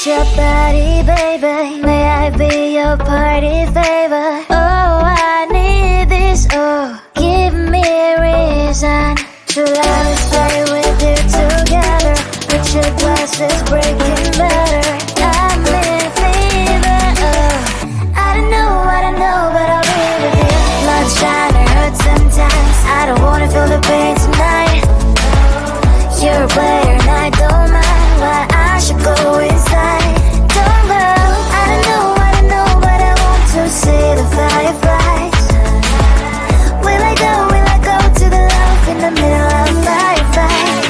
your body, baby. May I be your party favor? Oh, I need this. Oh, give me a reason to let us play with you together. With your glasses breaking better. I'm in fever. Oh, I don't know, but I'll be with you. Blood's trying to hurt sometimes. I don't wanna feel the pain tonight. You're a player and I don't mind why I should go inside. Don't go. I don't know, but I want to see the fireflies. Will I go to the love in the middle of fireflies?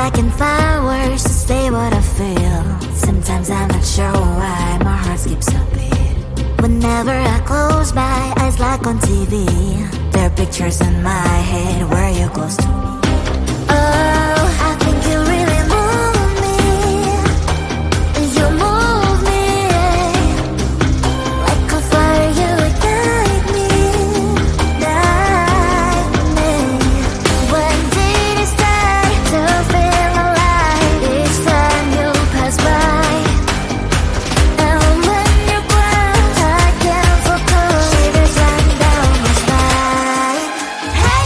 I can find words to say what I feel. Sometimes I'm not sure why my heart skips a beat. Whenever I close my eyes like on TV, there are pictures in my head where you're close to me. Oh, I think you really move me. You move me. Like a fire you would guide me. Guide me. When did it start to feel alive? Each time you pass by. And when you're gone, I can't focus. Shivers run down my spine. Hey!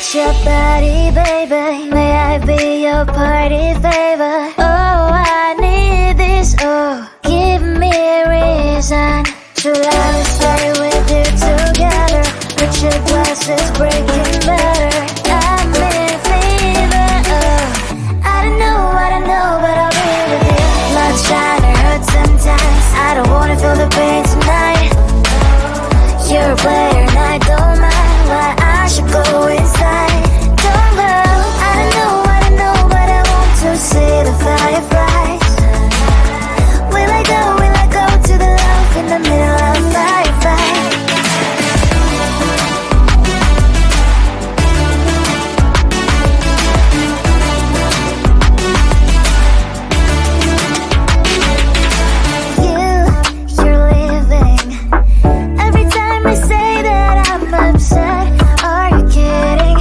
touch your body, baby? May I be your party favor? Oh, I need this, oh, give me a reason to let me stay with you together. Put your glasses breaking better. I'm in fever, oh, I don't know, but I'll be with you. Love's trying to hurt sometimes. I don't wanna feel the pain tonight. You're a player and I don't mind why I should go inside. Don't go, I don't know, but I want to see the fireflies. Will I go to the love in the middle of firefight? You're leaving. Every time I say that I'm upset, are you kidding?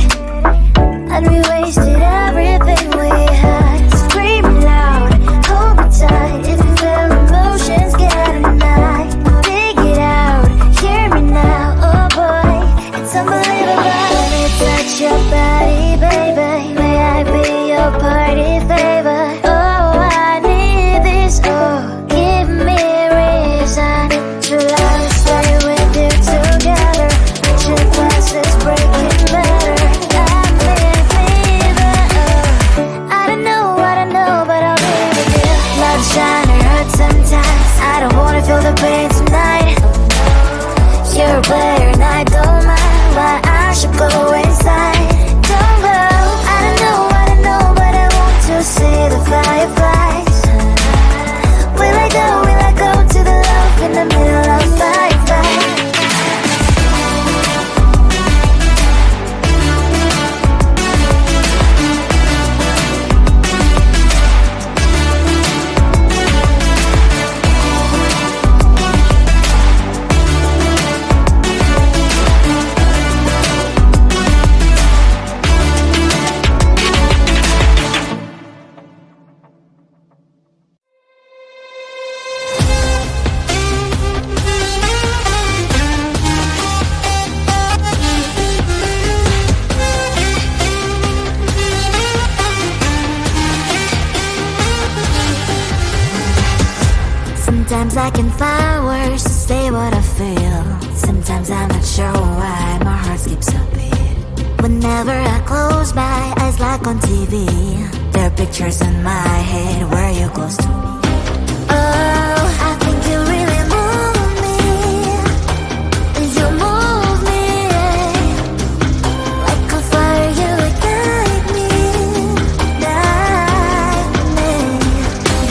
And we wasted everything we had. Screaming loud, hold me tight. If you feel emotions getting high, dig it out, hear me now. Oh boy, it's unbelievable. Let me touch your body, baby. May I be your party favor? Oh, I need this, oh, give me a reason to let me stay with you together. Put your glasses breaking better. I'm in fever, oh, I don't know, but I'll be with you. Love's trying to hurt sometimes. I don't wanna feel the pain tonight. You're a player and I don't mind why I should go inside. Don't go, I don't know, but I want to see the fireflies. Will I go to the love in the middle of firefight? Sometimes I can find words to say what I feel. Sometimes I'm not sure why my heart skips a beat. Whenever I close my eyes like on TV, there are pictures in my head where you're close to me. Oh, I think you really move me. You move me like a fire, you ignite me, ignite me.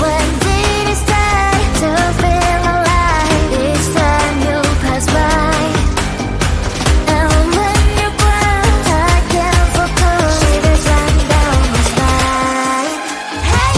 When did it start to feel alive? Each time you pass by, and when you cry, I can't focus. Shivers run down my spine. Hey.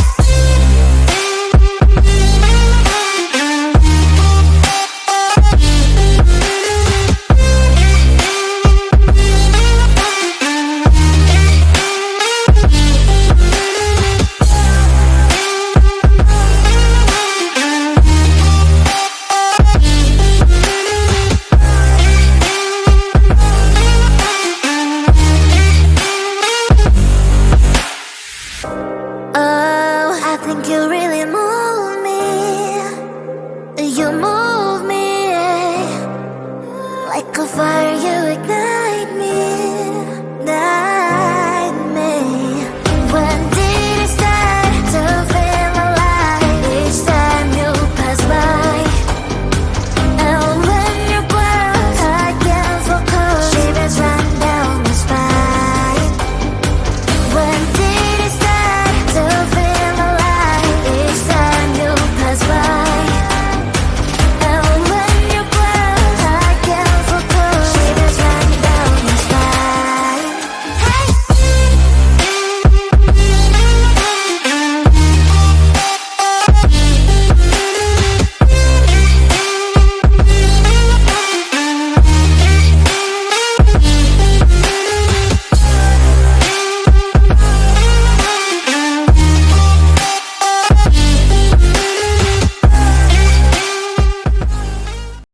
Oh, I think you really move me. You move me like a fire, you ignite.